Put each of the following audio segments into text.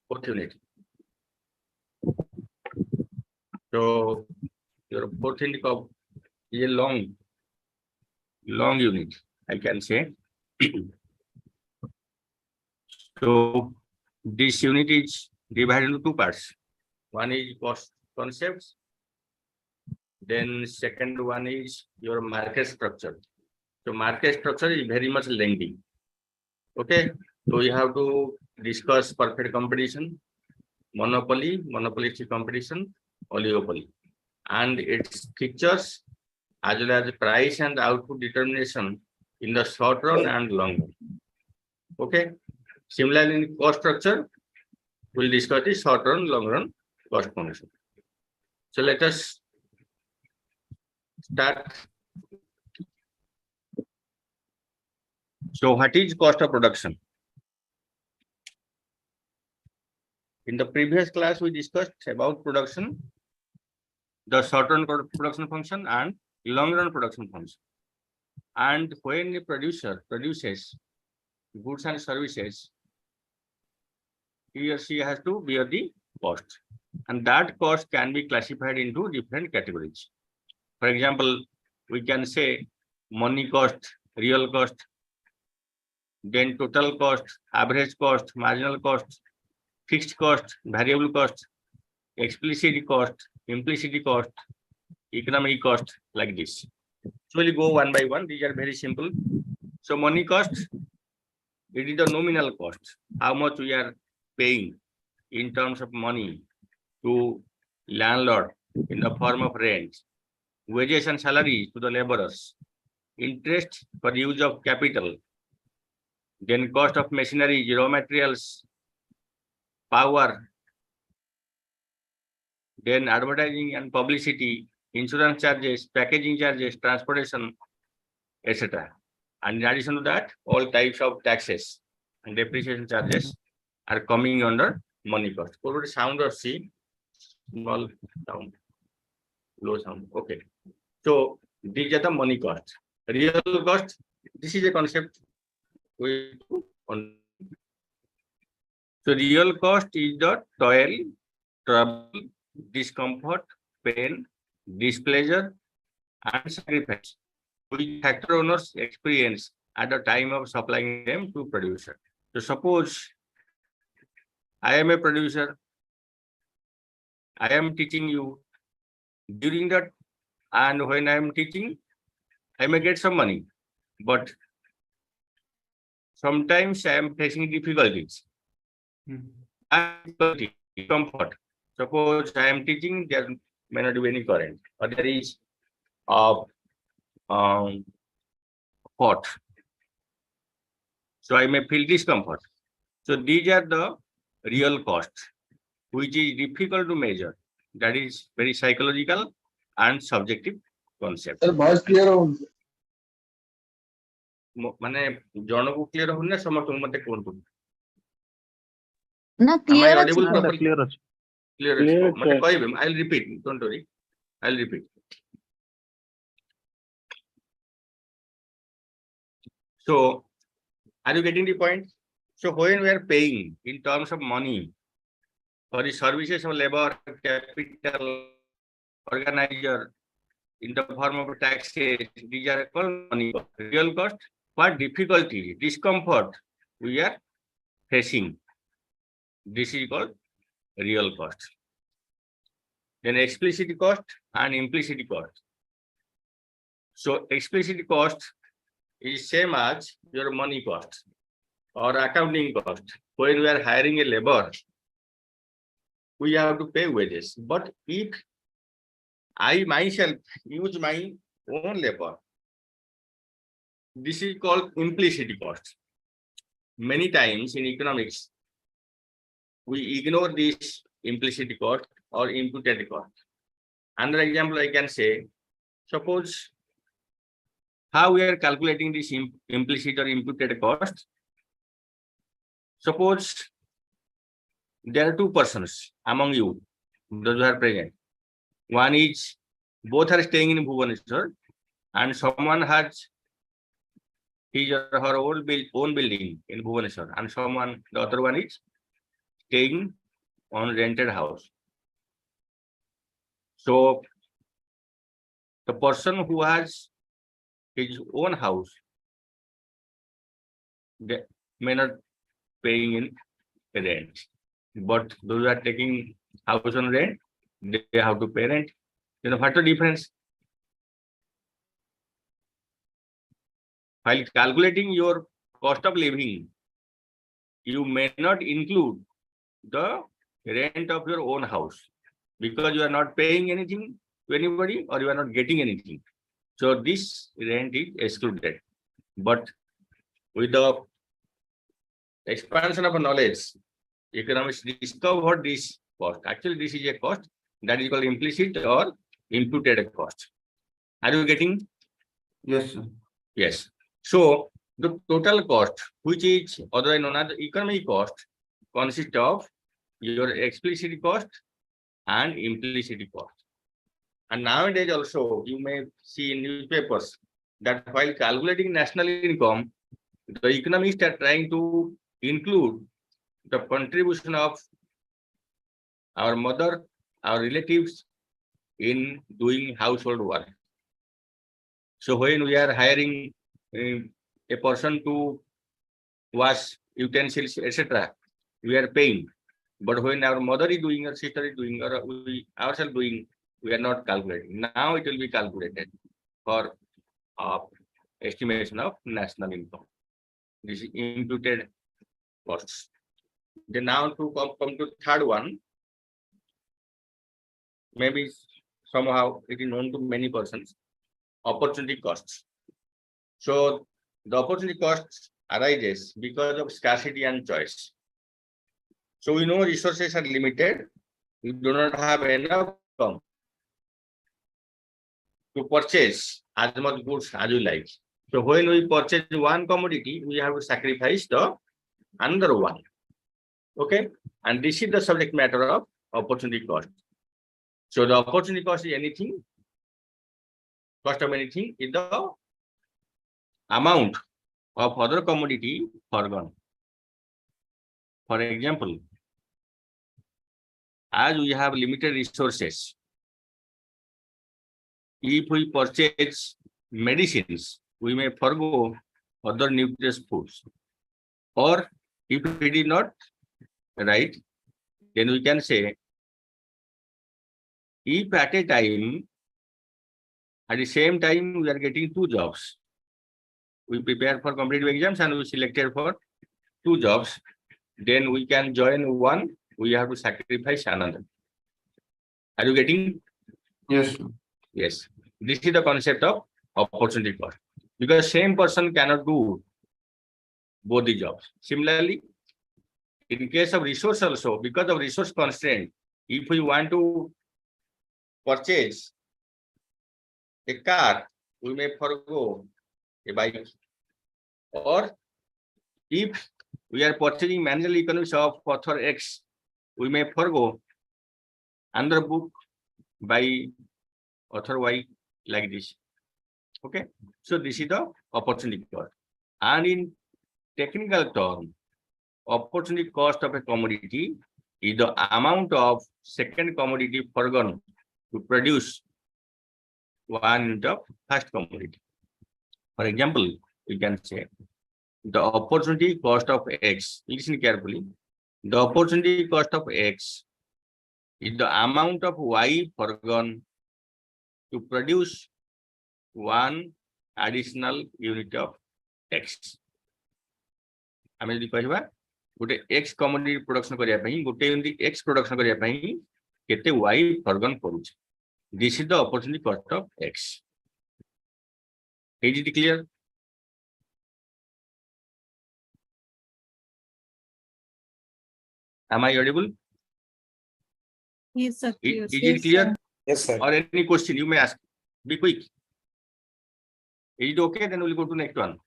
fourth unit. So your fourth unit is a long unit, I can say. So this unit is divided into two parts. One is cost concepts. Then second one is your market structure. So market structure is very much lengthy. Okay, so you have to discuss perfect competition, monopoly, monopolistic competition, oligopoly, and its features as well as price and output determination in the short run and long run. Okay, similarly in cost structure, we'll discuss the short run, long run cost formation. So let us start. So what is cost of production? In the previous class, we discussed about production, the short-run production function and long-run production function. And when the producer produces goods and services, he or she has to bear the cost. And that cost can be classified into different categories. For example, we can say money cost, real cost, then total cost, average cost, marginal cost, fixed cost, variable cost, explicit cost, implicit cost, economic cost, like this. So we'll go one by one. These are very simple. So money cost, it is the nominal cost. How much we are paying in terms of money to landlord in the form of rent, wages and salary to the laborers, interest for use of capital, then cost of machinery, raw materials, power, then advertising and publicity, insurance charges, packaging charges, transportation, etc. And in addition to that, all types of taxes and depreciation charges are coming under money cost. Over sound or C, small sound, low sound. Okay. So these are the money cost. Real cost, this is a concept we on. So real cost is the toil, trouble, discomfort, pain, displeasure, and sacrifice which factory owners experience at the time of supplying them to producer. So suppose I am a producer, I am teaching you. During that, and when I am teaching, I may get some money, but sometimes I am facing difficulties. Discomfort. Suppose I am teaching, there may not be any current, or there is hot. So I may feel discomfort. So these are the real costs, which is difficult to measure. That is very psychological and subjective concept. voice clear মানে জনকু clear হল না সমস্ত মতে কোনটো না clear আছে clear আছে মানে কইবে I will repeat don't worry I will repeat So are you getting the point? So when we are paying in terms of money for the services of labor, capital, organizer in the form of taxes, these are called money cost. Real cost, what difficulty, discomfort we are facing, this is called real cost. Then explicit cost and implicit cost. So explicit cost is same as your money cost or accounting cost. When we are hiring a labor, we have to pay wages. But if I myself use my own labor, this is called implicit cost. Many times in economics, we ignore this implicit cost or imputed cost. Another example I can say, suppose how we are calculating this implicit or imputed cost. Suppose there are two persons among you, those who are present. One is, both are staying in Bhubaneswar, and someone has his or her own building in Bhubaneswar, and the other one is staying on rented house. So the person who has his own house, they may not paying in rent, but those who are taking house on rent, they have to pay rent. You know what the difference? While calculating your cost of living, you may not include the rent of your own house because you are not paying anything to anybody or you are not getting anything. So this rent is excluded. But with the expansion of knowledge, economists discovered this cost. Actually, this is a cost that is called implicit or imputed cost. Are you getting? Yes, sir. Yes. So the total cost, which is otherwise known as economic cost, consists of your explicit cost and implicit cost. And nowadays also you may see in newspapers that while calculating national income, the economists are trying to include the contribution of our mother, our relatives in doing household work. So when we are hiring a person to wash utensils, etc., we are paying. But when our mother is doing, or sister is doing, or we ourselves doing, we are not calculating. Now it will be calculated for estimation of national income. This is imputed costs. Then now to come to third one, maybe somehow it is known to many persons, opportunity costs. So the opportunity costs arises because of scarcity and choice. So we know resources are limited. We do not have enough income to purchase as much goods as we like. So when we purchase one commodity, we have to sacrifice the another one. Okay, and this is the subject matter of opportunity cost. So the opportunity cost is anything, cost of anything is the amount of other commodity foregone. For example, as we have limited resources, if we purchase medicines, we may forgo other nutritious foods. Or if it is not right, then we can say, if at a time, at the same time, we are getting two jobs. We prepare for competitive exams and we selected for two jobs. Then we can join one, we have to sacrifice another. Are you getting? Yes, sir. Yes. This is the concept of opportunity cost. Because same person cannot do both the jobs. Similarly, in case of resource also, because of resource constraint, if we want to purchase a car, we may forgo a bike. Or if we are purchasing manual economics of author X, we may forgo another book by author Y, like this. Okay, so this is the opportunity cost. And in technical term, opportunity cost of a commodity is the amount of second commodity foregone to produce one unit of first commodity. For example, we can say the opportunity cost of X, listen carefully, the opportunity cost of X is the amount of Y foregone to produce one additional unit of X. आम यदि कहवा गोटे x commodity production करिया पई गोटे unit x production करिया पई केते वाई फॉरगन करूछ. This is the opportunity cost of X. Is it clear? Am I audible? Yes, sir. Is it clear? Yes, sir. Or any question you may ask? Be quick. Is it okay? Then we'll go to next one.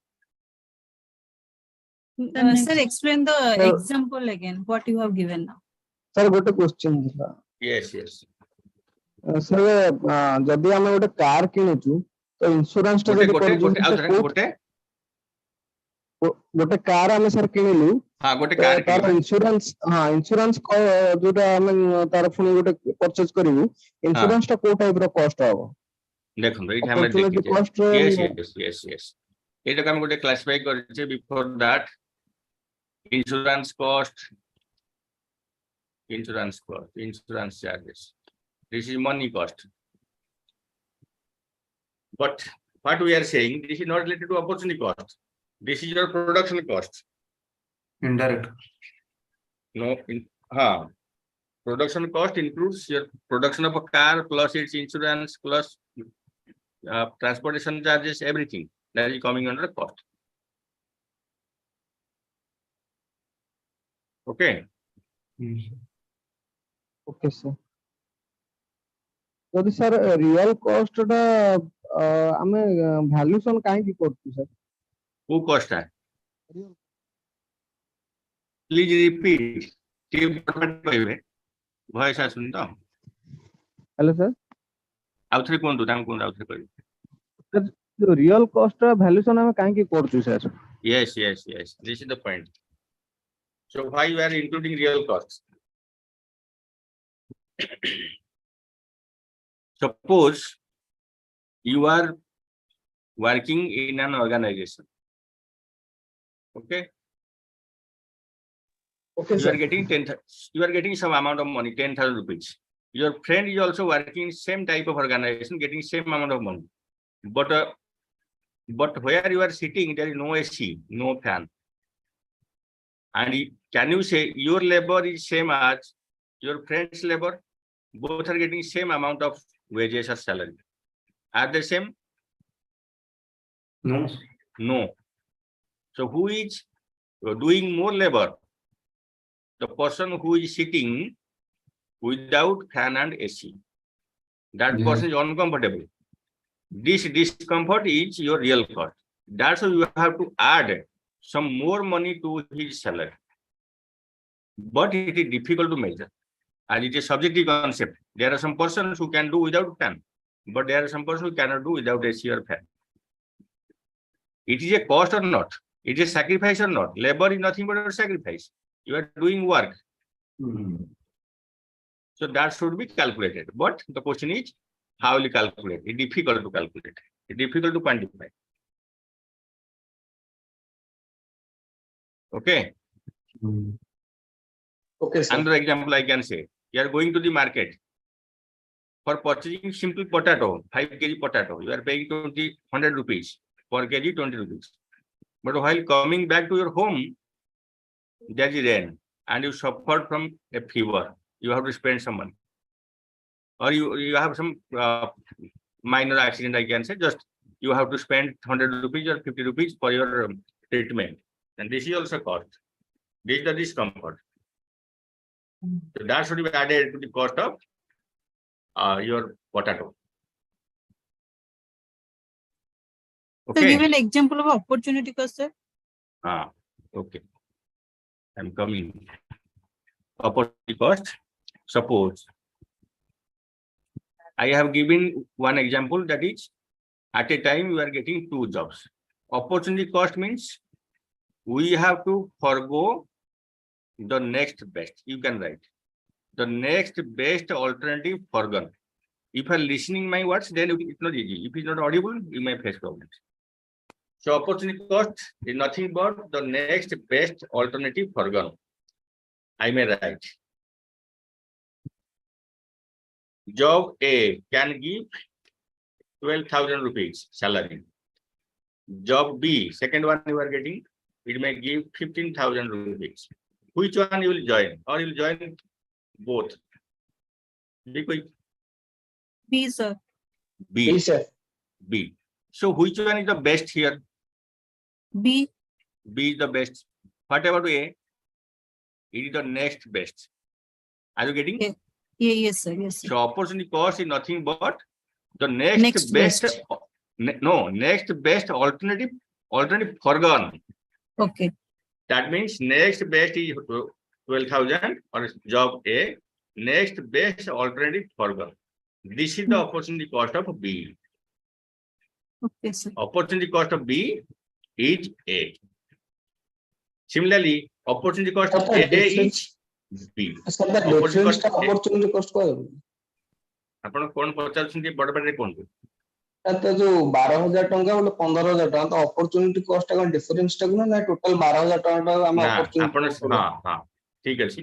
Sir, explain the example again, what you have given now. Sir, got a question. Yes, yes. Sir, जब हम गोटे car किनुचु तो insurance टा जब गोटे car हम sir किनिलु हाँ गोटे कार तार इंश्योरेंस हाँ इंश्योरेंस जोटा आमे तार पुनी गोटे परचेज करिवु इंश्योरेंस टा को टाइप रो कॉस्ट हबो देखो ये हमें अपॉर्चुनिटी देखिए cost yes yes yes yes ये हम गोटे क्लासिफाई करछे before that insurance cost insurance charges, this is money cost, but what we are saying, this is not related to opportunity cost, this is your production cost. Indirect. No production cost includes your production of a car plus its insurance plus transportation charges, everything that is coming under cost. Okay. Okay sir जदि sir real cost टा आमे valuation काहे की करछु sir Who cost है? Please repeat. Voice आसुन तो hello sir आउ थरे कोन दाम कोन आउ थरे कहि जो रियल कॉस्ट टा वैल्यूएशन आमे काहे की करछु sir yes this is the point. So why you are including real costs? Suppose you are working in an organization, okay, okay you are sir getting you are getting some amount of money, 10,000 rupees. Your friend is also working in same type of organization, getting same amount of money, but where you are sitting there is no AC, no fan, and can you say your labor is same as your friend's labor? Both are getting same amount of wages or salary. Are they same? No. No. So who is doing more labor? The person who is sitting without fan and AC. That Yes. person is uncomfortable. This discomfort is your real cost. That's why you have to add some more money to his salary. But it is difficult to measure. And it is a subjective concept. There are some persons who can do without fan, but there are some persons who cannot do without AC or fan. It is a cost or not? It is a sacrifice or not? Labor is nothing but a sacrifice. You are doing work. So that should be calculated. But the question is, how will you calculate? It's difficult to calculate. It's difficult to quantify. Okay. Okay sir Another example I can say, you are going to the market for purchasing simple potato, 5 kg potato, you are paying 100 rupees per kg, 20 rupees. But while coming back to your home, there is rain and you suffered from a fever, you have to spend some money. Or you have some minor accident, I can say, just you have to spend 100 rupees or 50 rupees for your treatment. And this is also cost. This is the discomfort. So that should be added to the cost of your potato. So give Okay. an example of opportunity cost, sir. Okay. I'm coming. Opportunity cost. Suppose I have given one example, that is, at a time you are getting 2 jobs. Opportunity cost means we have to forgo the next best. You can write the next best alternative forgone. If you are listening my words, then it's not easy. If it's not audible, you may face problems. So opportunity cost is nothing but the next best alternative forgone. I may write. Job A can give 12,000 rupees salary. Job B, second one you are getting, it may give 15,000 rupees. Which one you will join? Or you will join both? Be quick. B, sir. B. Sir B. So which one is the best here? B. B is the best. What about A? It is the next best. Are you getting? Yeah. Yes, sir. Yes, sir. So opportunity cost is nothing but the next, Next best. best. Next best alternative forgone. Okay. That means next best is 12,000 or job A. Next best alternative forgone. This is the opportunity cost of B. Okay, sir. Opportunity cost of B is A. Similarly, Opportunity cost of Okay, A difference- is B. Sir, the Opportunity difference cost ଟା A. opportunity cost କହିବେ? ଆପଣ କଣ ପଚାରୁଛନ୍ତି ବଡ ପାଟିରେ କୁହନ୍ତୁ? ତ ଯୋଉ 12,000 ଟଙ୍କା ଗୋଟେ 15,000 ଟଙ୍କା ତ ଅପରଚୁନିଟି କଷ୍ଟ ଟା କଣ ଡିଫରେନ୍ସ ଟାକୁ ନା ଟୋଟାଲ 12,000 ଟଙ୍କା ଟା ଆମେ ନା ଅପରଚୁନିଟି ଆପଣ ହଁ ଠିକ ଅଛି।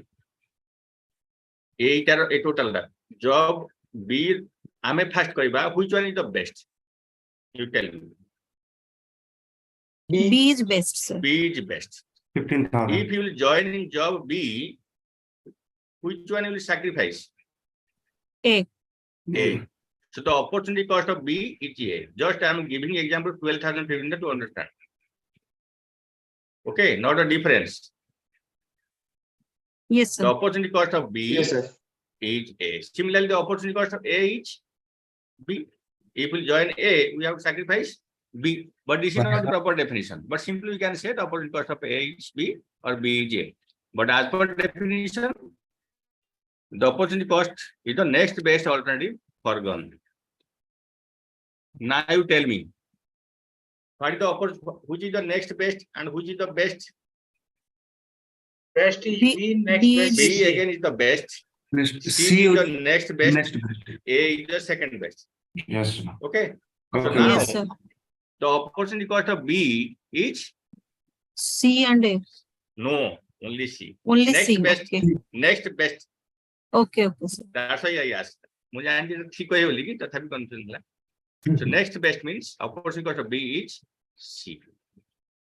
এইটার এই টোটালটা জব বি ଆମେ ফার্স্ট কইবা which one is the best, you tell me. B is best, sir. B is best. 15,000. If you will join in job B, which one you will sacrifice? A. A. So the opportunity cost of B is A. Just I am giving example 12,000, 15,000 to understand. Okay, not a difference. Yes, The sir. opportunity cost of B Yes, sir. is A. Similarly, the opportunity cost of A is B. If we join A, we have to sacrifice B. But this is not the proper definition. But simply we can say the opportunity cost of A is B or B is A. But as per definition, the opportunity cost is the next best alternative foregone. Now you tell me, what is the which is the next best and which is the best? Best is B, B, next B best B is C. again is the best. Next, C C is would the next best. next best. A is the second best. Yes, sir. Okay. So Okay. now Yes, sir. the opportunity cost of B is C and A. no, only C. Only Next C. best. Okay. Next best. Okay, okay, sir. That's why I asked. मुझे aunty ठीक कही बोली कि तथापि confusion होला. So next best means opportunity cost of B is C.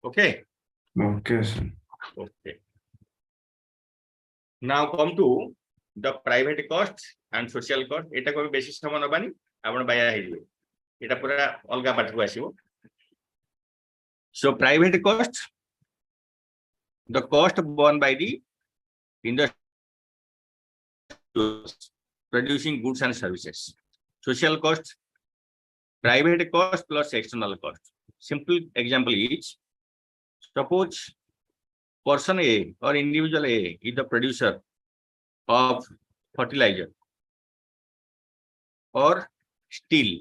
Okay. Okay, sir. Okay. Now come to the private cost and social cost. এটা কবে বেশি সময় নবানি আপন বায়া হইবে. এটা পুরা অলগা পাঠকু আসিবো. So private cost, the cost borne by the industry producing goods and services. Social cost, private cost plus external cost. Simple example is, suppose person A or individual A is the producer of fertilizer or steel.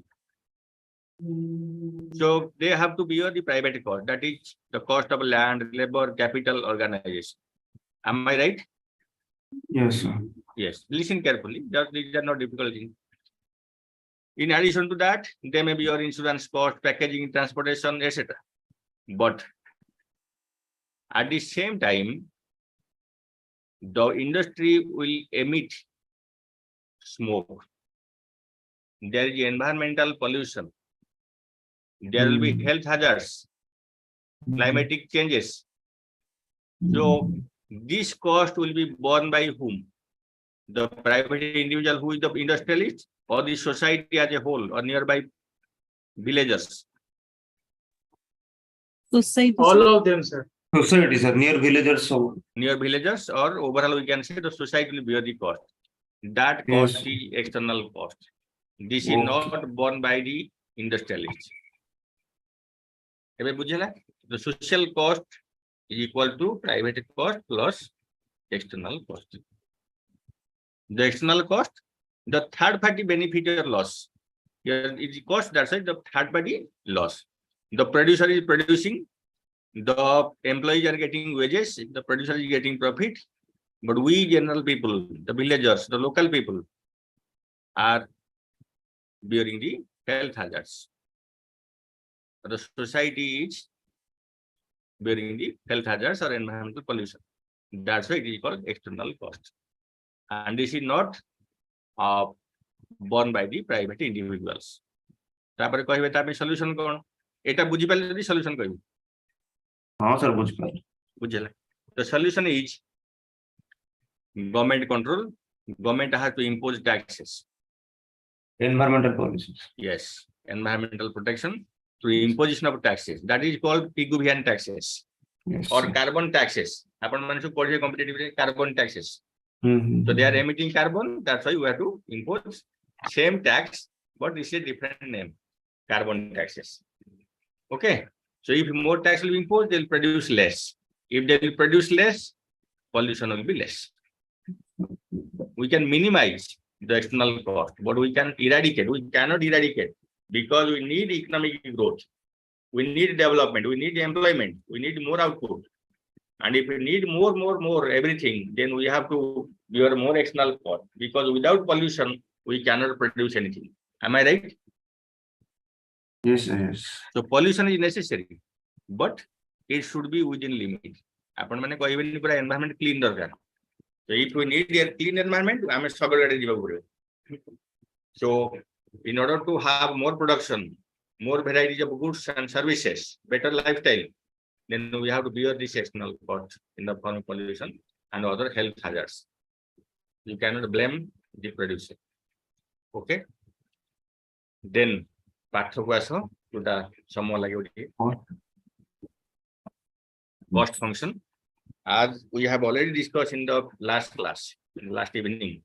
So they have to bear the private cost, that is the cost of land, labor, capital, organization. Am I right? Yes, sir. Yes. Listen carefully. These are not difficult things. In addition to that, there may be your insurance cost, packaging, transportation, etc. But at the same time, the industry will emit smoke. There is environmental pollution. There will be health hazards, climatic changes. So this cost will be borne by whom? The private individual who is the industrialist, or the society as a whole, or nearby villagers. Society. All sir. of them, sir. Society, sir, near villagers. So, Near villagers, or overall we can say the society will bear the cost. That cost Yes. is external cost. This is Okay. not borne by the industrialists. ଏବେ ବୁଝିଲା? The social cost is equal to private cost plus external cost. The external cost, the third party benefit or loss. Here is the cost, that's why the third party loss. The producer is producing, the employees are getting wages, the producer is getting profit, but we general people, the villagers, the local people are bearing the health hazards. The society is bearing the health hazards or environmental pollution. That's why it is called external cost. And this is not borne by the private individuals. তারপরে কইবে তারপরে solution কোন? এটা বুঝি পারলে যদি solution কইবে। हाँ sir, बुझिपारे. বুঝলে? The solution is government control. Government has to impose taxes. Environmental policies. Yes, environmental protection through imposition of taxes. That is called Pigouvian taxes Yes. or sir. carbon taxes. Upon manchu poriye competitive carbon taxes. Mhm. So they are emitting carbon. That's why we have to impose same tax, but this is a different name, carbon taxes. Okay. So if more tax will be imposed, they'll produce less. If they will produce less, pollution will be less. We can minimize the external cost, but we can eradicate. We cannot eradicate because we need economic growth. We need development. We need employment. We need more output. And if we need more everything, then we have to bear more external cost, because without pollution we cannot produce anything. Am I right? Yes, yes. So pollution is necessary, but it should be within limit. आपण माने कहबेनी पूरा environment clean दरकार. So if we need a clean environment, आमे सब गाड़ी जीवा पड़िबो. So in order to have more production, more varieties of goods and services, better lifestyle, then we have to bear this external cost in the form of pollution and other health hazards. You cannot blame the producer. Okay. Then पाठ को आसो जोटा समय लगे cost function, as we have already discussed in the last class, in the last evening,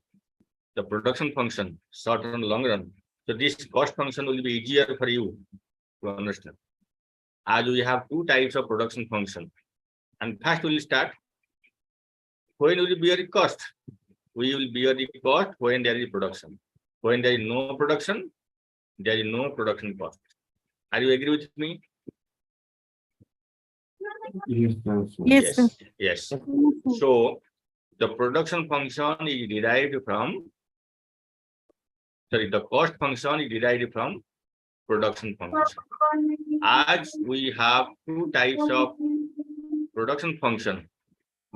the production function, short run, long run. So this cost function will be easier for you to understand, as we have two types of production function. And first we will start, when will be the cost? We will bear the cost when there is production. When there is no production, there is no production cost. Are you agree with me? Yes, Yes, sir. Yes. So the production function is derived from, sorry, the cost function is derived from production function. As we have two types of production function,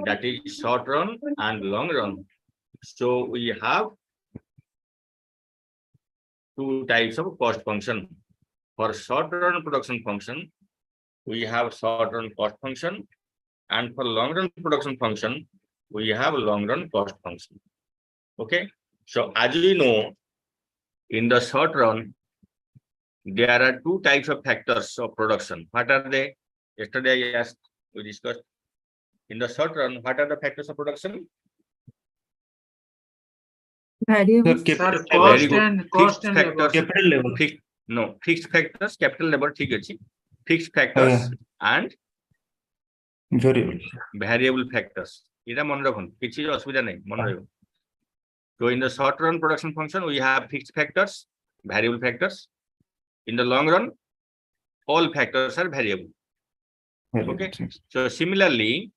that is short run and long run. So we have two types of cost function. For short run production function, we have short run cost function, and for long run production function, we have long run cost function. Okay. So as we know, in the short run, there are two types of factors of production. What are they? Yesterday I asked, we discussed. In the short run, what are the factors of production? Variable. Sir, Sir, Very cost good. and Fixed labor. factors. capital level. Fixed factors, capital labor, ठीक अछि. Fixed factors and Variable. variable factors. इधर मन रखो, किसी असुविधा नहीं, मन रखो. So in the short run production function, we have fixed factors, variable factors. In the long run, all factors are variable. Okay. So similarly,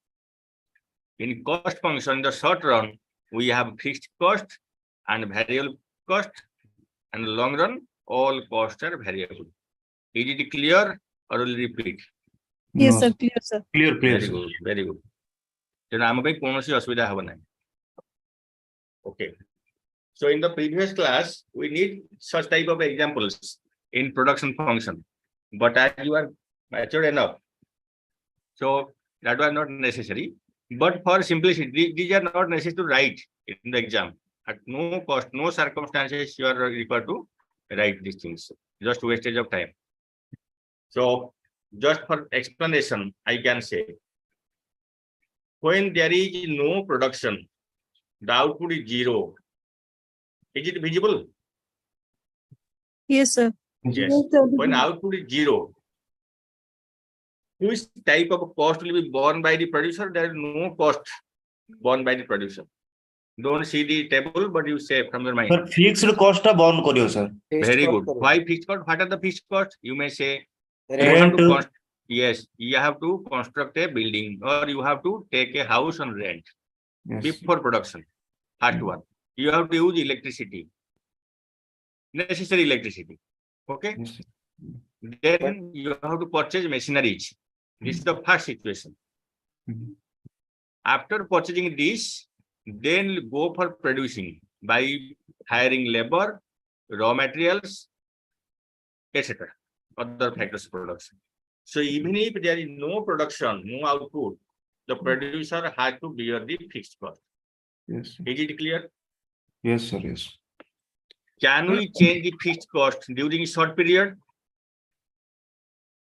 in cost function, in the short run, we have fixed cost and variable cost, and long run, all costs are variable. Is it clear or will repeat? Yes, sir. Clear, sir. Clear, clear. Very good, very good. Then आम पे कौन सी असुविधा है बनाए. Okay. So in the previous class, we need such type of examples in production function, but as you are matured enough, so that was not necessary. But for simplicity, these are not necessary to write in the exam. At no cost, no circumstances, you are required to write these things. Just wastage of time. So just for explanation, I can say, when there is no production, the output is zero. Is it visible? Yes, sir. Yes. When output is zero, which type of cost will be borne by the producer? There is no cost borne by the producer. Don't see the table, but you say from your mind. Sir, fixed cost ta borne kariyo, sir. Very good. Why fixed cost? What are the fixed costs? You may say, you Rent. have to yes, you have to construct a building, or you have to take a house on rent Yes. before production. First one, you have to use electricity, necessary electricity. Okay. Yes. Then you have to purchase machineries. This is the first situation. Mhm. After purchasing this, then go for producing by hiring labor, raw materials, etc. Other factors of production. So even if there is no production, no output, the producer has to bear the fixed cost. Yes. Is it clear? Yes, sir. Yes. Can we change the fixed cost during a short period?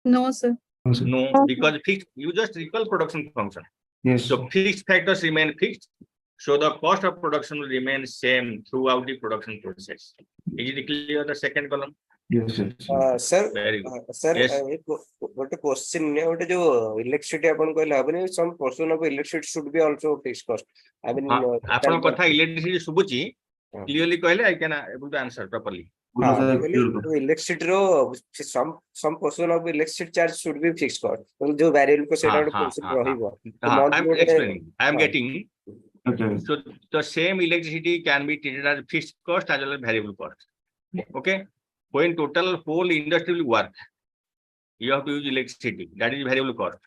No, sir. No, sir. No, because fixed, you just recall production function. Yes. So fixed factors remain fixed. So the cost of production will remain same throughout the production process. Is it clear, the second column? Yes, sir. Sir, Very good. sir, Yes. what a question. What जो electricity अपन को लाभने some portion of electricity should be also fixed cost. I mean, आपन कथा electricity सुबुची हाँ. clearly कहले I can able to answer properly. बोलो sir, Actually, clear करो। तो electricity row some portion of electricity charge should be fixed cost. तो जो variable को सेटा हाँ portion हाँ हाँ रहिबो तो हाँ, monthly I'm ଗୋଟେ explaining, I'm हाँ। getting. Okay. So the same electricity can be treated as fixed cost as well as variable cost. Okay, when total whole industry will work, you have to use electricity, that is variable cost.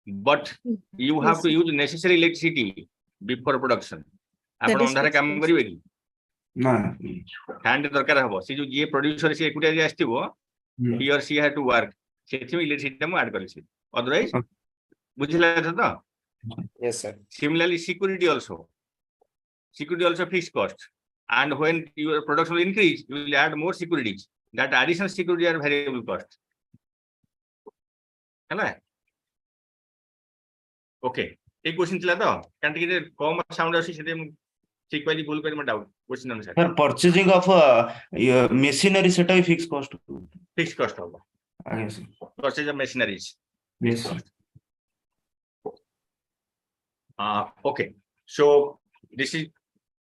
But you have Yes, to use necessary electricity before production. That ଆପଣ is ଅନ୍ଧାରେ fixed କାମ cost. କରିବେ କି? ନା। Fan ଟେ ଦରକାର ହବ, ସେ ଯୋଉ ଯିଏ ପ୍ରଡ୍ୟୁସର ସେ ଏକୁଟିଆ ଯିଏ ଆସିଥିବ, ହୁଁ। he or she had to work, ସେଥିପାଇଁ ଇଲେକ୍ଟ୍ରିସିଟି ଟା ମୁଁ ଆଡ୍ କରିଛି, ଅଦରୱାଇଜ Okay. ବୁଝିଲା ତ? Yes sir. Similarly, security also fixed cost, and when your production will increase, you will add more securities. That additional security are variable cost. ହେଲା? Okay, एक question ଥିଲା ତ, କାରଣ ଟିକେ କମ ସାଉଣ୍ଡ ଆସୁଛି, ସେଥିପାଇଁ ମୁଁ ଠିକ କହିଲି ଭୁଲ କହିଲି, ମୋ ଡାଉଟ क्वेश्चन ଅନୁସାରେ सर purchasing of machinery सेटा भी fixed cost। फिक्स कॉस्ट होगा, आगे sir. purchase of machineries Yes, fixed sir. cost. Okay, so this is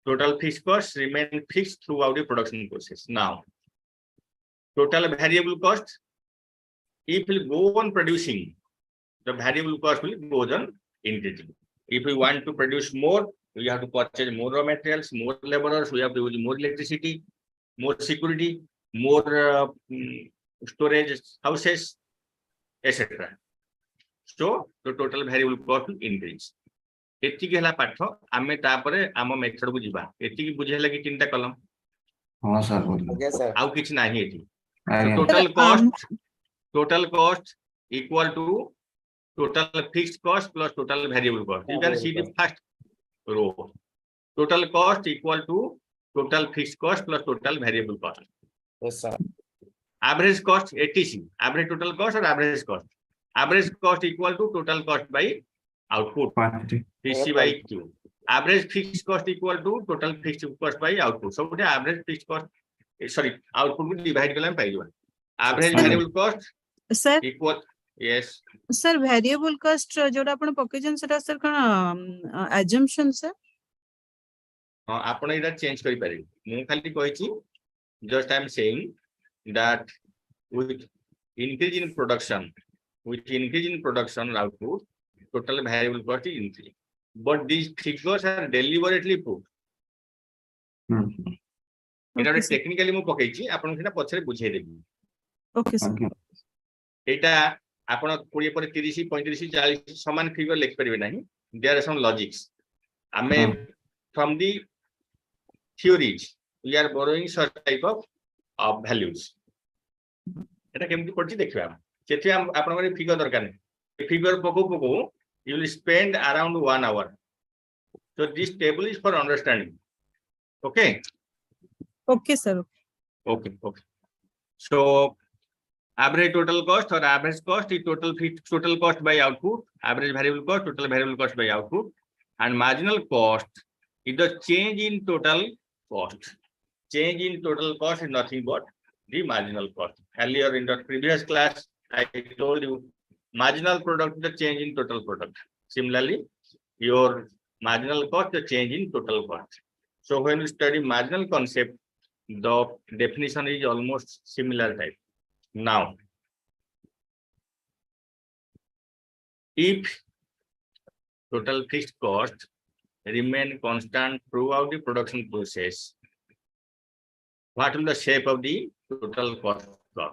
total fixed cost remain fixed throughout the production process. Now, total variable cost, if we go on producing, the variable cost will go on increasing. If we want to produce more, we have to purchase more raw materials, more laborers, we have to use more electricity, more security, more storage houses, etc. So the total variable cost will increase. ଏତିକି ହେଲା ପାଠ, ଆମେ ତାପରେ ଆମ method କୁ ଯିବା। ଏତିକି ବୁଝେଇଲା କି ତିନିଟା କଲମ? हाँ सर बोलिए। Okay sir. ଆଉ କିଛି ନାହିଁ ଏଠି। आगे। Total cost equal to total fixed cost plus total variable cost. You can see the first row. Total cost equal to total fixed cost plus total variable cost. Yes sir. Average cost ATC, average total cost or average cost. Average cost equal to total cost by output, Quantity। PC by Q. Average fixed cost equal to total fixed cost by output. So what average fixed cost, sorry, output will divide करें पाई जो average Sir. variable cost Sir, equal, yes, sir, variable cost जोड़ा आपण पकेजन सेटा sir कण assumption sir? हाँ आपण इधर change करी पारे, मैं खाली कोई चीज, just I am saying that with increase in production output, total variable cost is increasing. But these figures are deliberately put. এটা Okay, sir. টেকনিক্যালি ମୁଁ ପକେଇଛି, ଆପଣଙ୍କୁ ସେଟା ପଛରେ ବୁଝେଇ ଦେବି। Okay, sir. Okay। ଏଇଟା ଆପଣ 20 ପରେ 30 35 40 ସମାନ ଫିଗର ଲେଖି ପାରିବେ ନାହିଁ, देयर आर सम लॉजिक्स। ଆମେ from the theories we are borrowing such type of values। এটা କେମିତି ପଡୁଛି ଦେଖିବା, ସେଠି ଆପଣଙ୍କର ଫିଗର ଦରକାର ନାହିଁ, ଏ ଫିଗର ପକଉ you will spend around 1 hour. So this table is for understanding. Okay, Okay, sir. okay. So average total cost or average cost is total cost by output, average variable cost, total variable cost by output, and marginal cost is the change in total cost. Change in total cost is nothing but the marginal cost. Earlier in the previous class, I told you marginal product is the change in total product. Similarly, your marginal cost is the change in total cost. So when you study marginal concept, the definition is almost similar type. Now, if total fixed cost remain constant throughout the production process, what will the shape of the total cost curve?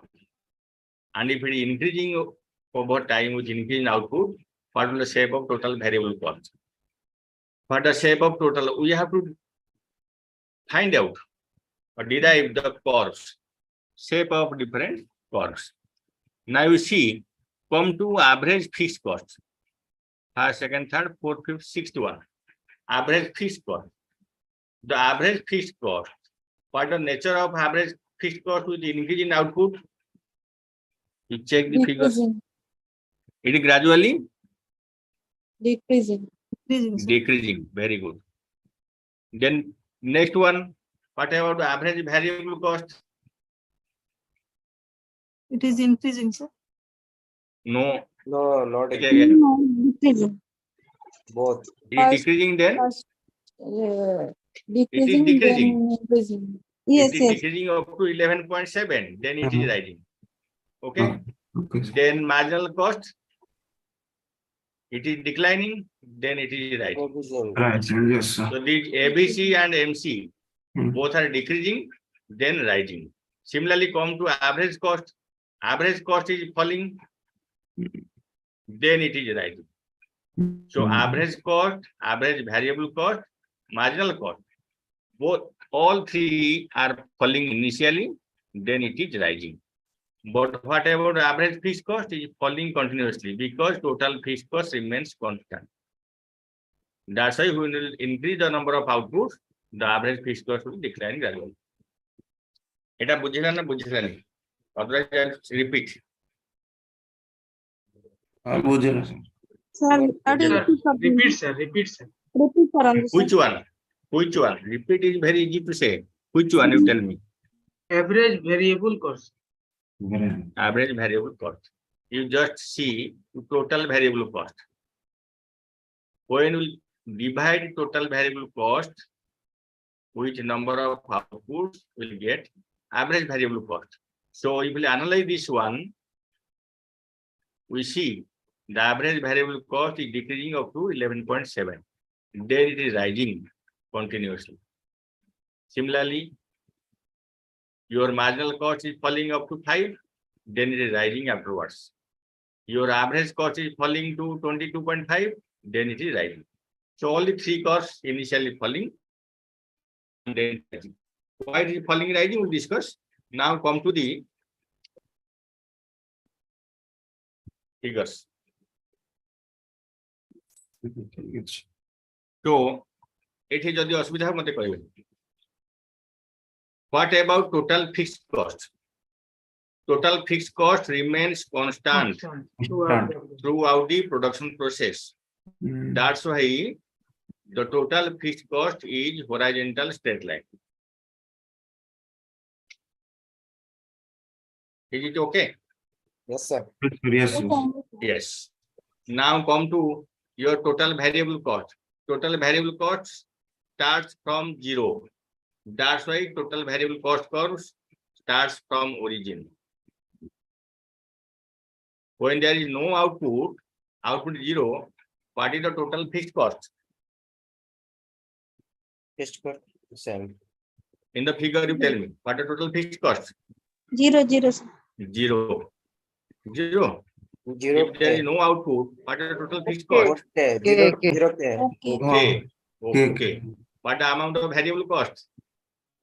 And if it is increasing over time with increasing output, what will the shape of total variable cost? What the shape of total? We have to find out or derive the curves, shape of different curves. Now you see, come to average fixed cost. First, second, third, fourth, fifth, sixth one. Average fixed cost. The average fixed cost. What the nature of average fixed cost with increase in output? You check the figures. It is gradually Decreasing. Decreasing, sir. decreasing. Very good. Then next one, what about the average variable cost? It is increasing, sir. No. No, not Okay, again. No, decreasing. both. It is decreasing then. First, decreasing, decreasing. then increasing. Yes, it is yes. decreasing up to 11.7, then it is Mhm. rising. Okay. Okay, sir. Then marginal cost, it is declining, then it is rising. Provision. Right, sir. Yes, sir. So these ABC and MC Hmm. both are decreasing, then rising. Similarly, come to average cost. Average cost is falling, then it is rising. So Hmm. average cost, average variable cost, marginal cost, both all three are falling initially, then it is rising. But what about average fixed cost is falling continuously because total fixed cost remains constant. That's why when we will increase the number of outputs, the average fixed cost will decline gradually. এটা বুঝিলা না বুঝিলানি? Otherwise, repeat. ବୁଝିଲା sir. Sir, Sir, Repeat, sir. Repeat, sir. repeat କରନ୍ତୁ, sir. Which one? Which one? Repeat is very easy to say. Which one you tell me? Average variable cost. Average variable cost. You just see total variable cost. When we divide total variable cost with number of outputs, we'll get average variable cost. So if we analyze this one, we see the average variable cost is decreasing up to 11.7. Then it is rising continuously. Similarly, your marginal cost is falling up to 5, then it is rising afterwards. Your average cost is falling to 22.5, then it is rising. So only three costs initially falling, and then rising. Why it is falling, rising, we'll discuss. Now come to the figures. So it is যদি অসুবিধা মতে কইবেন. What about total fixed cost? Total fixed cost remains constant throughout the production process. Hmm. That's why the total fixed cost is horizontal straight line. Is it okay? Yes, sir. Yes, yes. Yes. Now come to your total variable cost. Total variable cost starts from 0. That's why total variable cost curve starts from origin. When there is no output, output 0, what is the total fixed cost? Fixed cost. Same. In the figure, you tell me, what is the total fixed cost? 0, 0, sir. 0. 0. Zero. If there is no output, what is the total fixed Okay. cost? Zero. Okay. Zero. Okay. Okay. Okay. What the amount of variable cost?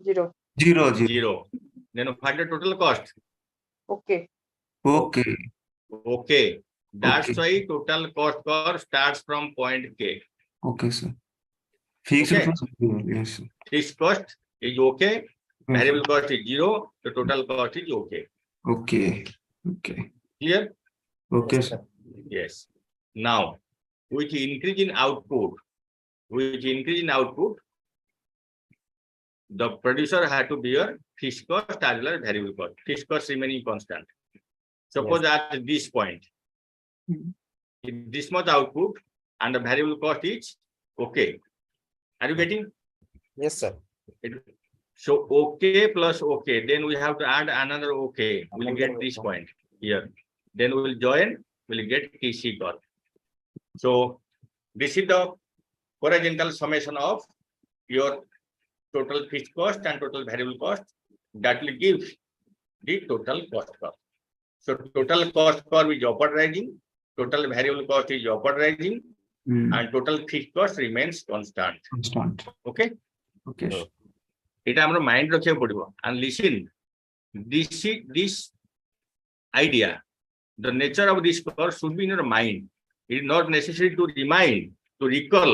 0. 0, 0. 0. Then what the total cost? Okay. Okay. Okay. That's Okay. why total cost curve starts from point K. Okay, sir. Fixed Okay. cost. Yes, sir. Fixed cost is okay. Yes, Variable cost is 0. The total cost is okay. Okay. Okay. Clear? Okay, sir. Yes. Now, with increase in output, the producer had to bear fixed cost as well as variable cost. Fixed cost remaining constant. Suppose at this point, if this much output and the variable cost is okay. Are you getting? Yes, sir. So okay plus okay, then we have to add another okay. We'll get this point here. Then we will join, we'll get TC curve. So this is the horizontal summation of your total fixed cost and total variable cost. That will give the total cost curve. So total cost curve is upward rising, total variable cost is upward rising, Hmm. and total fixed cost remains constant. Constant. Okay? Okay. So, এটা আমরা mind রাখতে পড়ব and listen, this idea, the nature of this curve should be in your mind. It is not necessary to remind, to recall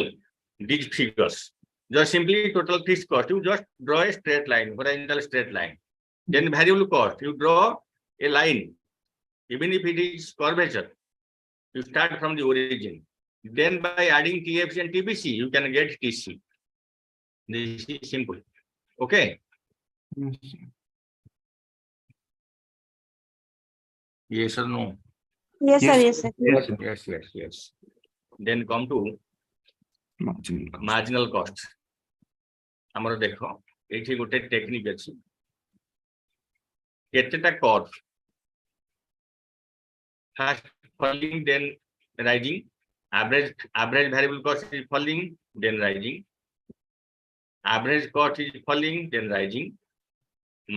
these figures. Just simply total fixed cost, you just draw a straight line, horizontal straight line. Then variable cost, you draw a line, even if it is curvature, you start from the origin. Then by adding TFC and TBC, you can get TC. This is simple. Okay. Yes, sir. Yes or no? Yes, sir. Yes. Yes, sir. Yes, sir. Yes. Then come to Marginal cost. marginal cost. আমরা দেখো एठी गोटे technique अछि केतेटा curve first falling then rising average variable cost is falling then rising average cost is falling then rising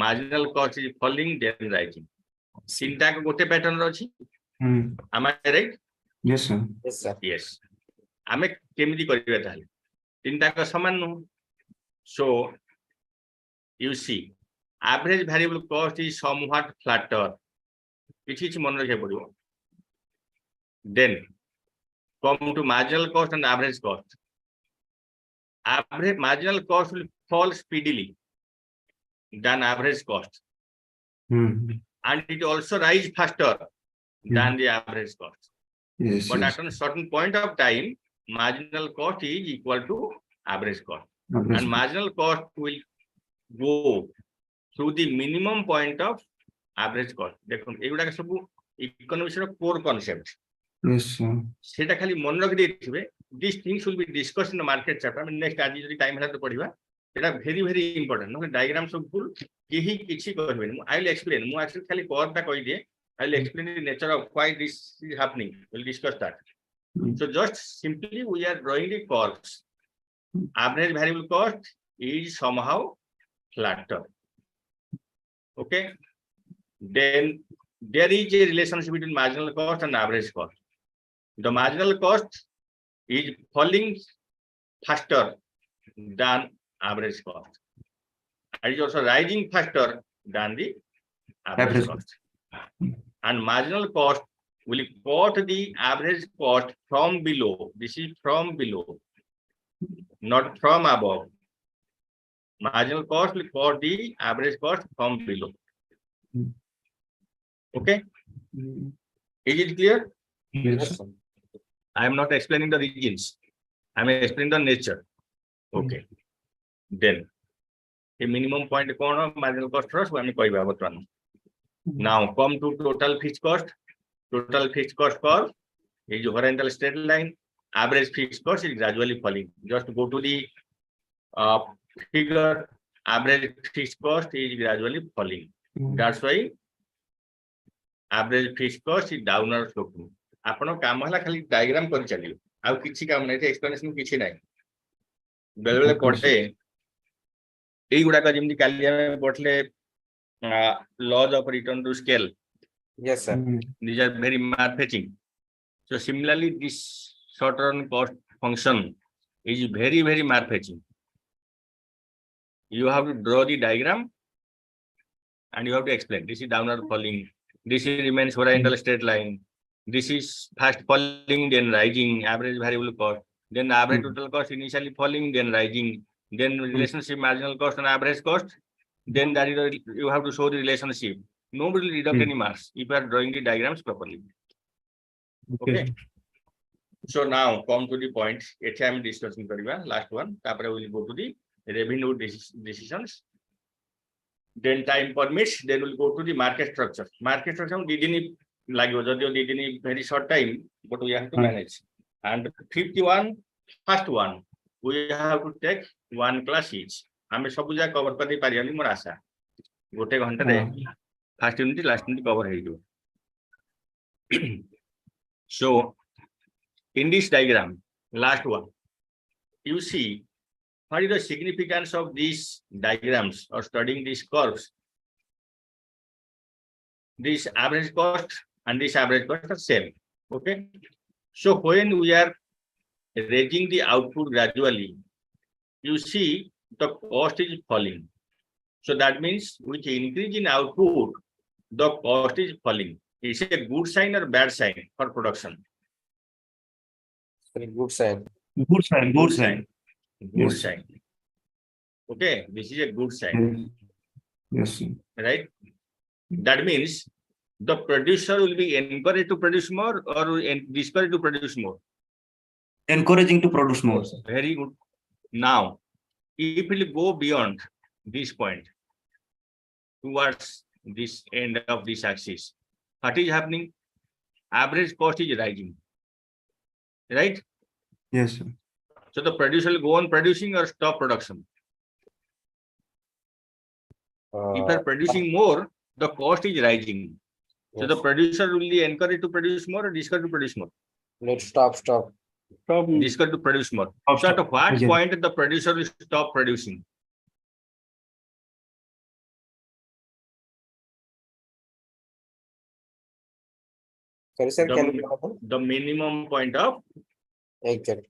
marginal cost is falling then rising तीनटा को गोटे pattern अछि am I right Yes, sir. Yes, sir. yes आमे केमिति करिवे ताले तीनटा को समान नु so you see average variable cost is somewhat flatter किछि मन रखे पड़िबो then come to marginal cost and average cost average marginal cost will fall speedily than average cost and it also rise faster than the average cost Yes, but yes. at a certain point of time marginal cost is equal to average cost Average. and marginal cost will go through the minimum point of average cost देखो एगुडा सब economics रो core concept Yes, sir. सेटा खाली मन रख देथिबे this things will be discussed in the market chapter I mean next आज जदी टाइम होला तो पढिबा एटा very very important no diagram सब फुल केही किछि कहबे आई विल एक्सप्लेन मु एक्चुअली खाली कर्वटा कहि दिए I will explain the nature of why this is happening will discuss that so just simply we are drawing the curves average variable cost is somehow flatter okay then there is a relationship between marginal cost and average cost the marginal cost is falling faster than average cost and is also rising faster than the average Average. cost and marginal cost will cut the average cost from below this is from below not from above marginal cost will cut the average cost from below okay is it clear Yes. sir. I am not explaining the regions. I am explaining the nature. Okay. Then the minimum point कौन marginal cost first we कहबा बतन. Now come to total fixed cost. Total fixed cost curve is horizontal straight line. Average fixed cost is gradually falling. Just go to the figure. Average fixed cost is gradually falling. That's why average fixed cost is downward sloping. आपण काम हला खाली diagram कर चलियो आ किछि काम नै explanation किछि नै बेले बेले पढे एई गुडा का जेमि काली हम पढले laws of return to scale Yes, sir. these are very math fetching so similarly this short run cost function is very math fetching you have to draw the diagram and you have to explain this is downward falling this is remains horizontal straight line this is fast falling then rising average variable cost then average total cost initially falling then rising then relationship marginal cost and average cost then that is you have to show the relationship nobody will deduct any marks if you are drawing the diagrams properly okay so now come to the point ethi am discussing kariba last one tapare we will go to the revenue decisions then time permits then we'll go to the market structure didn't like in very short time but we have to manage and 51 first one we have to take one class each हमें सब जा cover कर दे पारियानी मोर आशा गोटे घंटा रे first unit last unit cover हे जो so in this diagram last one you see what is the significance of these diagrams or studying these curves this average cost and this average cost are same okay so when we are raising the output gradually you see the cost is falling so that means with increase in output the cost is falling is it a good sign or bad sign for production Very good sign. Good sign. Good sign. good Yes. sign okay this is a good sign Yes, sir. right that means the producer will be encouraged to produce more or discouraged to produce more Encouraging to produce more, sir. very good now if it will go beyond this point towards this end of this axis what is happening average cost is rising right Yes, sir. so the producer will go on producing or stop production If you are producing more, the cost is rising. So the producer will be encouraged to produce more or discouraged to produce more? Let's stop. Discouraged to produce more. So at what Yeah. point the producer will stop producing? Sorry, sir. The- Can you come again? The minimum point of Exact.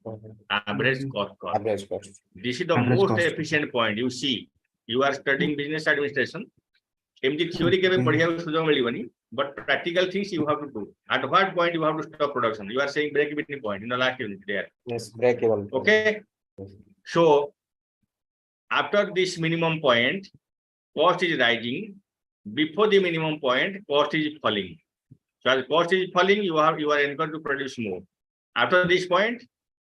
average cost. Average cost. This is the Average most cost. efficient point. You see, you are studying business administration. MD theory केवे पढ़िया सुझाव मिलिबनी, but practical things you have to do. At what point you have to stop production? You are saying break even point in the last unit there. Yes, break even. Okay. So after this minimum point, cost is rising. Before the minimum point, cost is falling. So as cost is falling, you are encouraged to produce more. After this point,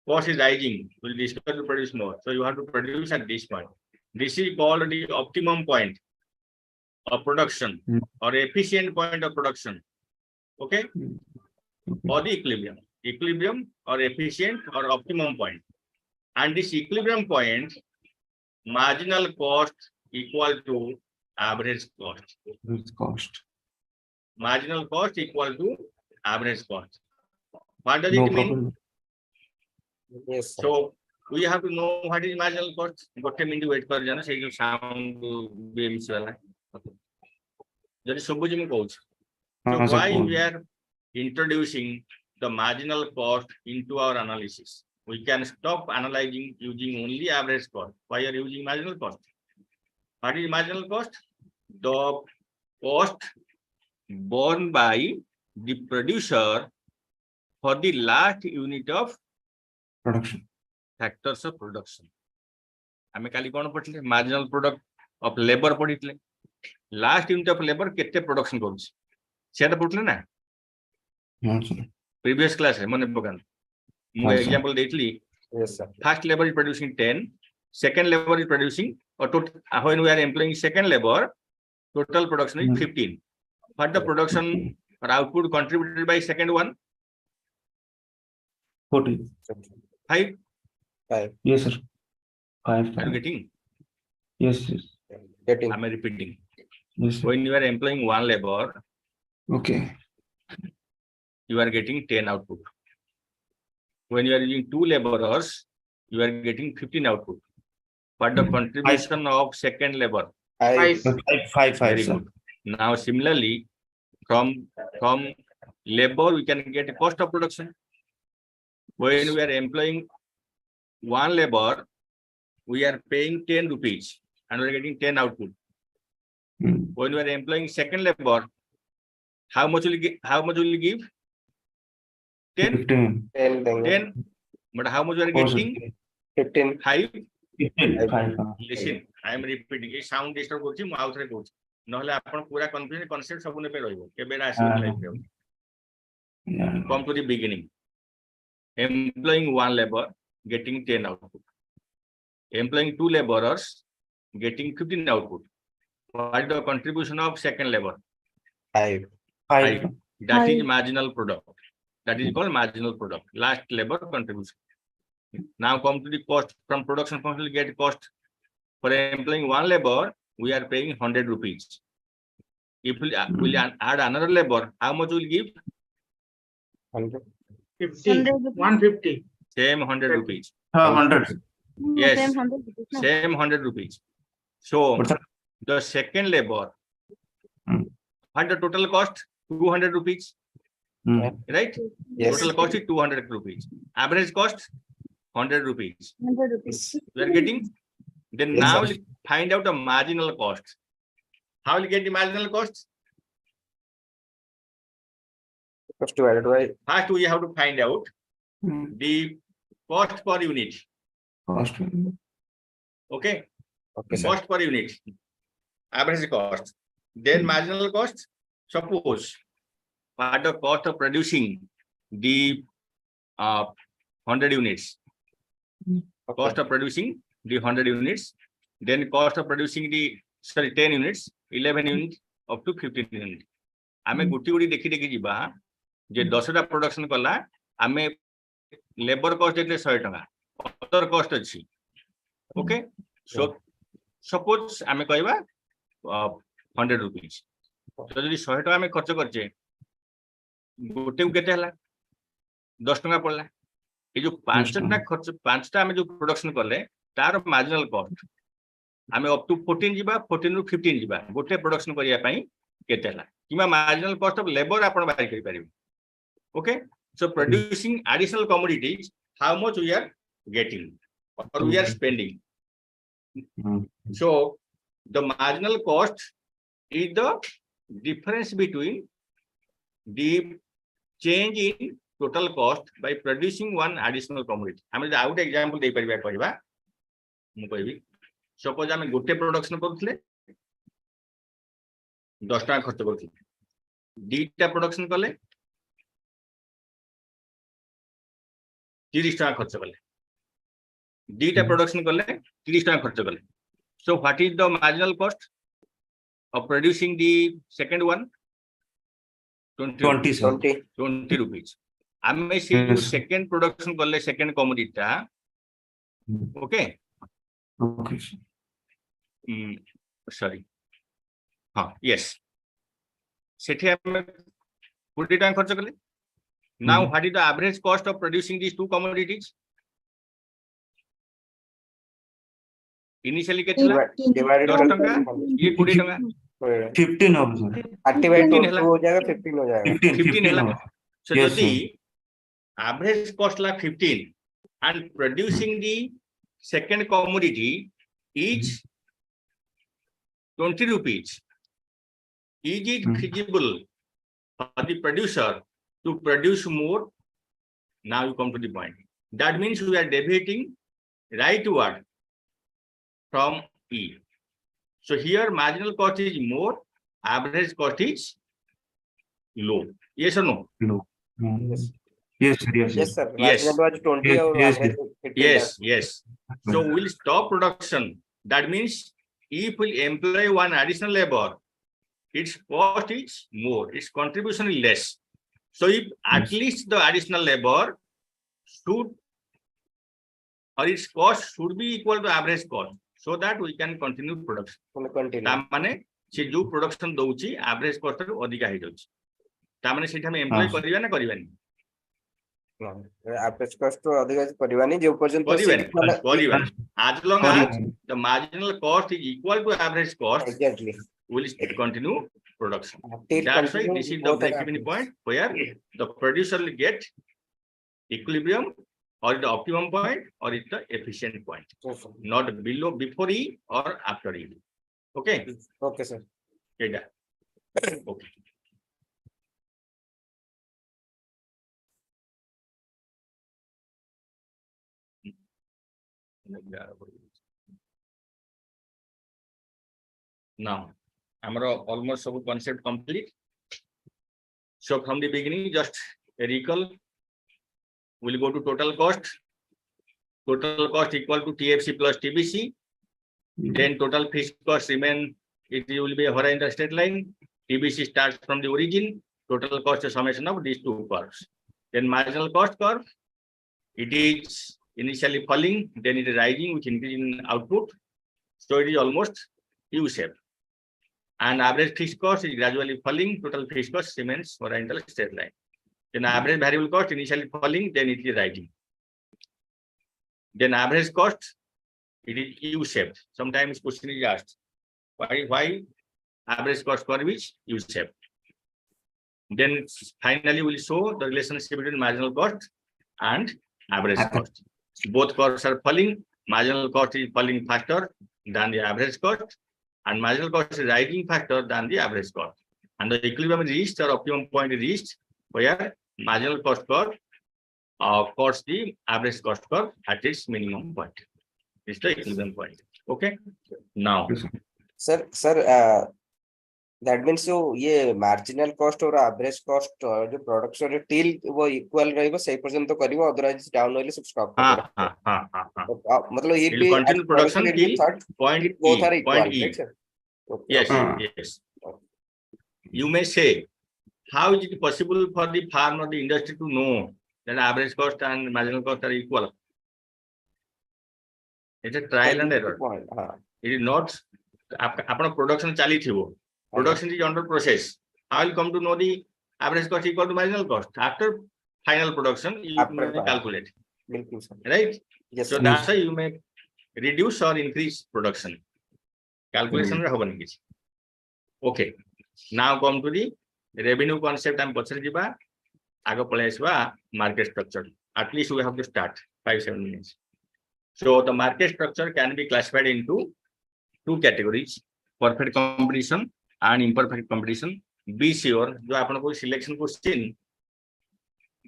cost is rising. You will discover to produce more. So you have to produce at this point. This is called the optimum point of production or efficient point of production. Okay? Or the equilibrium or efficient or optimum point. And this equilibrium point, marginal cost equal to average cost. Cost. Marginal cost equal to average cost. What does No it mean? problem. Yes, sir. So we have to know what is marginal cost. Got minute wait कर जाना से जो sound BMC वाला. Jadi सबुज में कहूँ. So हाँ, sir, why बोल. we are introducing the marginal cost into our analysis? We can stop analyzing using only average cost. Why are you using marginal cost? What is marginal cost? The cost borne by the producer for the last unit of Production. factors of production. आमे काली कोन पढिले marginal product of labor पढिले. Last unit of labor केते production करूछ से त पढिले ना हाँ, sir. previous class है मने पकन मु हाँ, sir. example देइतली. Yes, sir. First labor is producing 10, second labor is producing or when we are employing second labor, total production is 15. What the production or output contributed by second one? 40. 5. Yes, sir. 5. Are you getting? Yes, yes. Getting. I'm repeating. Yes, sir. When you are employing one labor, Okay. you are getting 10 output. When you are using two laborers, you are getting 15 output. But the contribution of second labor. Five. 5, Very sir. good. Now similarly, from labor we can get a cost of production. When we are employing one labor, we are paying 10 rupees and we are getting 10 output. When we are employing second labor, how much will you give? 10. 15. 10. But how much we are getting? 15. 5. 15. 5. Listen, I am repeating. A sound disturb করছি মু আউথরে কହୁଛି নহলে आपण पूरा confusion concept ସବୁ নেপে ରହିବ কেবে আসিବ life রে. Yeah. Come to the beginning. Employing one labor, getting 10 output. Employing two laborers, getting 15 output. What is the contribution of second labor? 5. 5. That is marginal product. That is called marginal product. Last labor contribution. Now come to the cost. From production function, we get cost. For employing one labor, we are paying 100 rupees. If we will add another labor, how much will give? 100. 50. 100 150. Same 100 rupees. 100. Yes. Same 100 rupees, no? Same 100 rupees. So But sir, the second labor, Hmm. what the total cost? 200 rupees, right? Yes. Total cost is 200 rupees. Average cost 100 rupees. 100 rupees. We are getting. Then Yes, now sir. we'll find out the marginal cost. How will you get the marginal cost? Cost divided by First, we have to find out the cost per unit. cost. Okay, okay, sir. cost per unit, average cost. Then marginal cost. Suppose what the cost of producing the 100 units. Cost of producing the 100 units. Then cost of producing the 10 units, 11 units, up to 15 units. आमे गुटी गुटी देखी देखी जीवा जे 10टा production कला आमे labour cost देखले 100 टका other cost अछि. Okay, so suppose आमे कहबा 100 rupees. तो जदि 100 टका आम खर्च करचे गोटे को केते हला 10 टका पड़ला ये जो 5टा खर्च 5टा आम जो प्रोडक्शन कले तार मार्जिनल कॉस्ट आम अप टू 14 जीवा 14 रु 15 जीवा गोटे प्रोडक्शन करिया पई केते हला keema marginal cost of labour आपण बाहर करि परिबे. Okay, so producing additional commodities, how much we are getting or we are spending. So the marginal cost is the difference between the change in total cost by producing one additional commodity. I mean, out example दे परिबा कहबा मु कहबी suppose आमे गोटे production करथले 10 टका खर्च करथले दीटा production कले 30 टका खर्च कले दीटा प्रोडक्शन कले 30 टका खर्च कले. So what is the marginal cost of producing the second one? 20 rupees. आमे से जो सेकंड प्रोडक्शन कले सेकंड कमोडिटी ता ओके सॉरी हां यस सेठी आमे 20 टका खर्च कले. Now, what is the average cost of producing these two commodities? Initially, divided 10 टका ये 20 टका 15 हो सर 30 by 2 15 हो जाएगा 15 हो जाएगा 15 हला. So Yes, जदि average cost la 15 and producing the second commodity is 20 rupees, is it feasible for the producer to produce more? Now you come to the point. That means we are deviating rightward from E. So here marginal cost is more, average cost is low. Yes or no? Yes sir, yes yes sir Yes. marginal was 20 Yes, और yes, average 15 Yes, yes. So we'll stop production. That means if we employ one additional labor, its cost is more, its contribution is less. So if at least the additional labor should or its cost should be equal to average cost so that we can continue production. continue ता माने से जो production दउची average cost रो अधिका हे जाउची ता माने सेठा में एम्प्लॉय करिवा ना करिवानी average cost तो अधिक परिवानी जो पर्यंत करिवानी as long as the marginal cost is equal to average cost exactly will continue production. Till That's why continue, this is the both are break-even happening. point where the producer will get equilibrium or the optimum point or it's the efficient point, Yes, sir. not below before E or after E. Okay. Okay sir Okay. Okay. Now, almost सब concept complete. So from the beginning, just a recall. We'll go to total cost. Total cost equal to TFC plus TBC. Then total fixed cost remain. It will be a horizontal straight line. TBC starts from the origin. Total cost is summation of these two curves. Then marginal cost curve. It is initially falling, then it is rising with increase in output. So it is almost U-shape. And average fixed cost is gradually falling. Total fixed cost remains horizontal straight line. Then average variable cost initially falling, then it is rising. Then average cost, it is U-shaped. Sometimes question is asked, why average cost curve is U-shaped? Then finally we'll show the relationship between marginal cost and average cost. Both costs are falling. Marginal cost is falling faster than the average cost, and marginal cost is rising faster than the average cost. And the equilibrium is reached or optimum point is reached where marginal cost curve cuts the average cost curve at its minimum point. It's the equilibrium point. Okay. Now, sir that means जो ये marginal cost और average cost जो production रे till वो equal रहेगा सही पर्यंत तो करियो otherwise down होइले सब stop कर देगा मतलब ये will continue production till point both are E. equal Point E. right sir Yes, yes. You may say, how is it possible for the farm or the industry to know that average cost and marginal cost are equal? It's a trial and error. point It is not आपन production चली थिबो production is under process. I will come to know the average cost equal to marginal cost after final production. You After may final. calculate, बिल्कुल sir. right? Yes So sir. that's why you may reduce or increase production. Calculation रे हबन किछ. Okay. Now come to the revenue concept and पछरे जिबा आगो पळे आसबा market structure. At least we have to start 5-7 minutes. So the market structure can be classified into two categories: perfect competition and imperfect competition. Be sure जो आपण को selection question,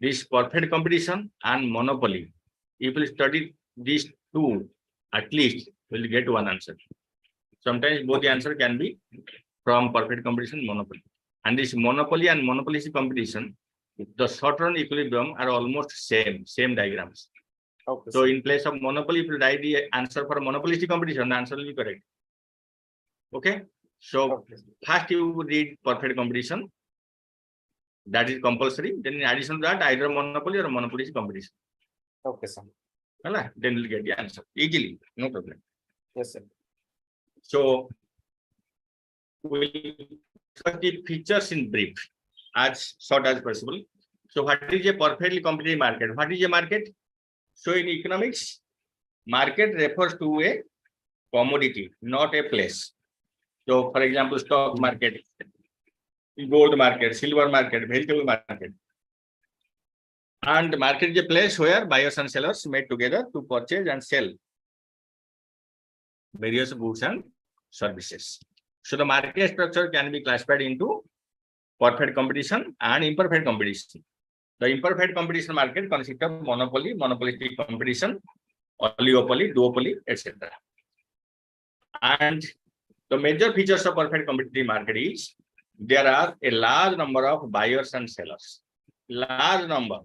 this perfect competition and monopoly, if you study these two, at least will get one answer. Sometimes both the answer can be from perfect competition, monopoly. And this monopoly and monopolistic competition, the short run equilibrium are almost same diagrams. Okay. So sir. in place of monopoly, if you write the answer for monopolistic competition, the answer will be correct. Okay. So Okay. first you read perfect competition. That is compulsory. Then in addition to that, either monopoly or monopolistic competition. Okay sir. Right? Then you'll get the answer easily, no problem. Yes sir. So we'll discuss the features in brief, as short as possible. So what is a perfectly competitive market? What is a market? So in economics, market refers to a commodity, not a place. So for example, stock market, gold market, silver market, vegetable market. And market is a place where buyers and sellers meet together to purchase and sell various goods and services. So the market structure can be classified into perfect competition and imperfect competition. The imperfect competition market consists of monopoly, monopolistic competition, oligopoly, duopoly, etc. And the major features of perfect competitive market is there are a large number of buyers and sellers. Large number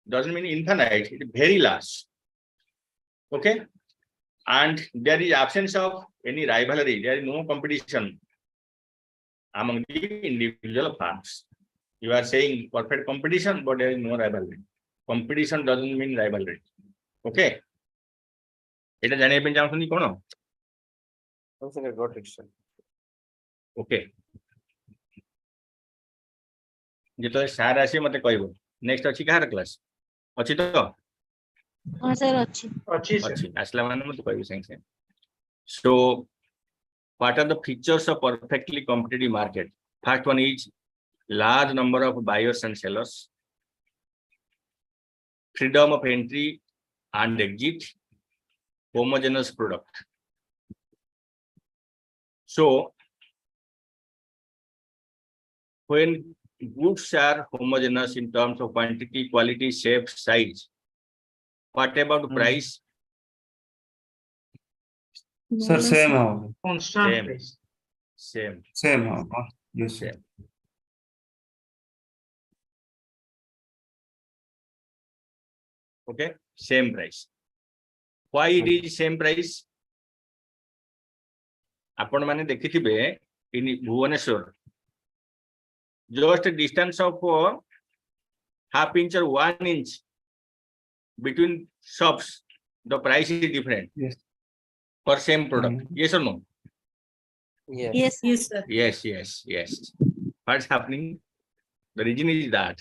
doesn't mean infinite, it's very large. Okay. And there is absence of any rivalry, there is no competition among the individual firms. You are saying perfect competition, but there is no rivalry. Competition doesn't mean rivalry. Okay. It is an kono. Okay, I got it sir. Okay. ଯେତେବେଳେ sir ଆସିବେ ମତେ କହିବ next ଅଛି କାହାର class ଅଛି ତ ହଁ sir ଅଛି Achi sir. ଅଛି ଆସିଲା ମାନେ ମତେ କହିବି ସାଙ୍ଗେ ସାଙ୍ଗେ so what are the features of perfectly competitive market? First one is large number of buyers and sellers, freedom of entry and exit, homogeneous product. So when goods are homogeneous in terms of quantity, quality, shape, size, what about price? Sir, same हो Constant Same. price. Same. हो yes sir. Same. Okay, same price. Why it is same price? आपण माने देखिथिबे in Bhubaneswar, just a distance of half inch or 1 inch between shops, the price is different. Yes. For same product. Yes or no? Yes. yes Yes, sir. Yes. What's happening? The reason is that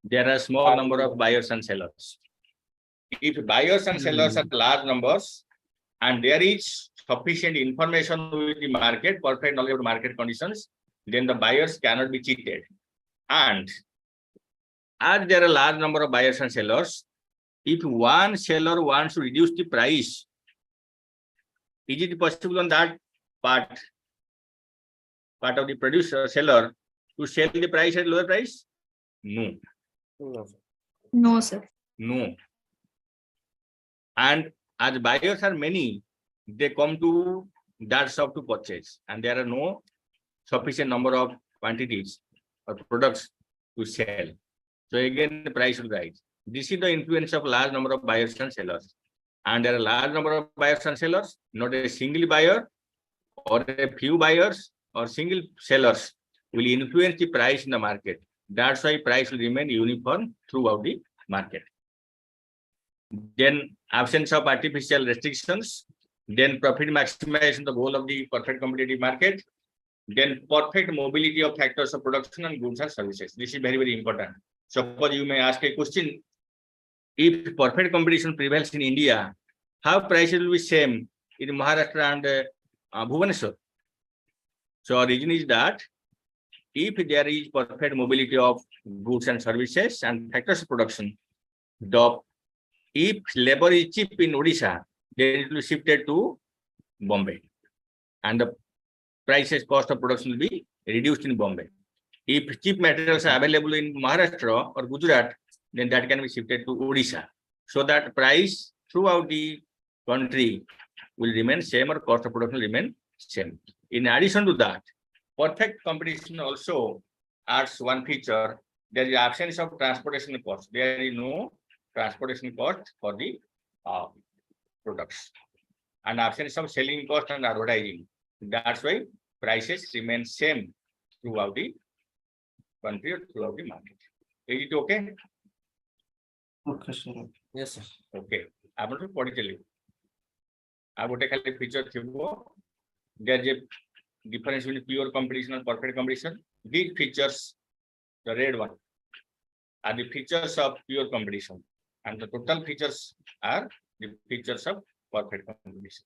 there are small number of buyers and sellers. If buyers and sellers are large numbers and there is sufficient information with the market, perfect knowledge of market conditions, then the buyers cannot be cheated. And as there are a large number of buyers and sellers, if one seller wants to reduce the price, is it possible on that part of the producer seller to sell the price at lower price? No. No, sir. No, sir. No. And as buyers are many, they come to that shop to purchase, and there are no sufficient number of quantities or products to sell. So again, the price will rise. This is the influence of large number of buyers and sellers. And there are large number of buyers and sellers, not a single buyer or a few buyers or single sellers will influence the price in the market. That's why price will remain uniform throughout the market. Then absence of artificial restrictions Then profit maximization, the goal of the perfect competitive market. Then perfect mobility of factors of production and goods and services. This is very, very important. Suppose you may ask a question, if perfect competition prevails in India, how prices will be same in Maharashtra and Bhubaneswar? So our reason is that if there is perfect mobility of goods and services and factors of production, if labor is cheap in Odisha, then it will be shifted to Bombay, and the prices cost of production will be reduced in Bombay. If cheap materials are available in Maharashtra or Gujarat, then that can be shifted to Odisha, so that price throughout the country will remain same or cost of production will remain same. In addition to that, perfect competition also adds one feature. There is absence of transportation cost. There is no transportation cost for the products, and absence of selling cost and advertising. That's why prices remain same throughout the country or throughout the market. Is it okay? Okay, sir. Yes, sir. Okay. I want to put it. I would take a feature. There is a difference between pure competition and perfect competition. These features, the red one, are the features of pure competition, and the total features are the features of perfect competition.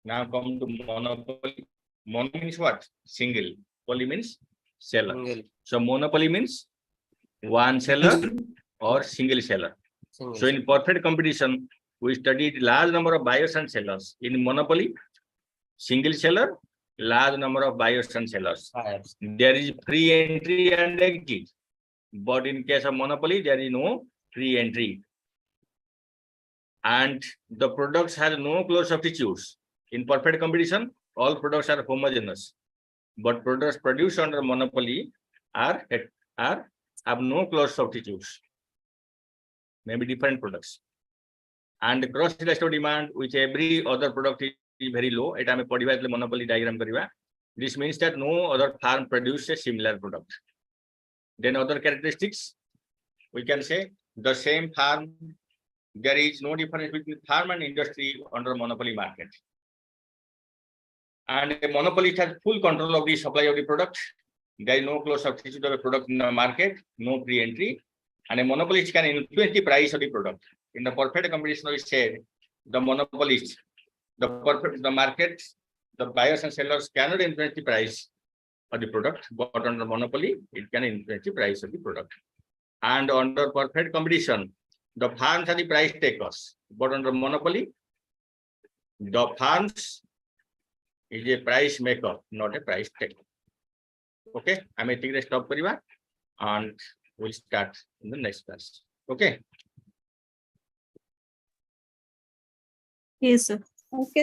Now come to monopoly. Mono means what? Single. Poly means seller. Single. So monopoly means one seller or single seller. Single. So in perfect competition, we studied large number of buyers and sellers. In monopoly, single seller, large number of buyers and sellers. Buyers. There is free entry and exit. But in case of monopoly, there is no free entry. And the products have no close substitutes. In perfect competition, all products are homogeneous. But products produced under monopoly have no close substitutes. Maybe different products. And cross elastic demand, which every other product is very low. It am a monopoly diagram. This means that no other farm produces a similar product. Then other characteristics, we can say the same farm, there is no difference between farm and industry under monopoly market. And a monopolist has full control of the supply of the product. There is no close substitute of a product in the market, no free entry, and a monopolist can influence the price of the product. In the perfect competition, we said the monopolist, the market, the buyers and sellers cannot influence the price of the product, but under monopoly, it can influence the price of the product. And under perfect competition, the farms are the price takers, but under monopoly, the farms is a price maker, not a price taker. Okay, I may take the stop Pariva, and we'll start in the next class. Okay. Yes, sir. Okay.